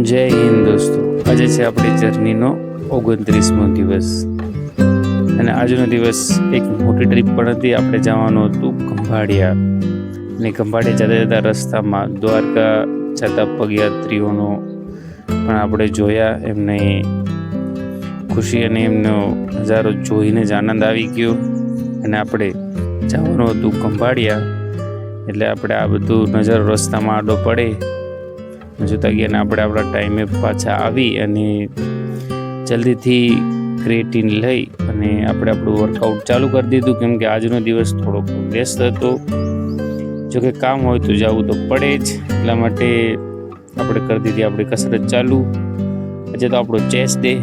જય હિન્દ દોસ્તો, આજે છે આપણી જર્નીનો 29મો દિવસ અને આજનો દિવસ એક મોટી ટ્રીપ પણ હતી. આપણે જવાનું હતું ખંભાળિયા અને ખંભાળિયા જતા જતા રસ્તામાં દ્વારકા જતા પગયાત્રીઓનો પણ આપણે જોયા. એમની ખુશી અને એમનો નજારો જોઈને જ આનંદ આવી ગયો અને આપણે જવાનું હતું ખંભાળિયા. એટલે આપણે આ બધું નજારો રસ્તામાં આડો પડે જોતા ગયા ને આપણે આપણા ટાઈમે પાછા આવી અને જલ્દીથી ક્રેટીન લઈ અને આપણે આપણું વર્કઆઉટ ચાલુ કરી દીધું, કેમ કે આજનો દિવસ થોડોક વ્યસ્ત હતો. જોકે કામ હોય તો જવું તો પડે જ, એટલા માટે આપણે કરી દીધી આપણી કસરત ચાલુ. આજે તો આપણો ચેસ્ટ ડે,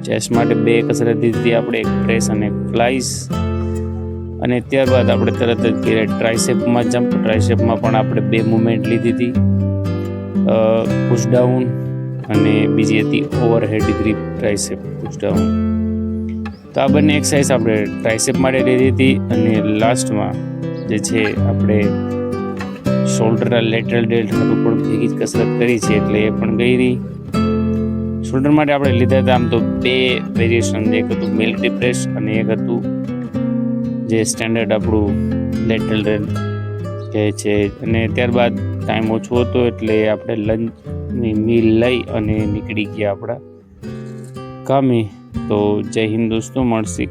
ચેસ્ટ માટે 2 કસરત દીધી આપણે, એક પ્રેસ અને એક ફ્લાઈસ. અને ત્યારબાદ આપણે તરત જ ઘેરે ટ્રાયસેપમાં જમ્પ, ટ્રાયસેપમાં પણ આપણે 2 મૂવમેન્ટ લીધી હતી, પુશ ડાઉન અને બીજી હતી overhead grip tricep push down. તો આ બંને એક્સરસાઇઝ આપણે ટ્રાયસેપ માટે લીધી હતી. અને લાસ્ટમાં જે છે આપણે શોલ્ડરના લેટરલ ડેલ્ટ હાટું પણ ભેગી જ કસરત કરી છે, એટલે એ પણ ગઈ રહી. શોલ્ડર માટે આપણે લીધા હતા આમ તો 2 વેરિએશન, એક હતું મિલિટરી પ્રેસ અને એક હતું જે સ્ટેન્ડર્ડ આપણું લેટરલ ડેલ્ટ કહે છે. અને ત્યારબાદ ટાઈમ ઓછો હતો એટલે આપણે લંચની મીલ લઈ અને નીકળી ગયા આપણા કામે. તો જય હિન્દ દોસ્તો, મળશે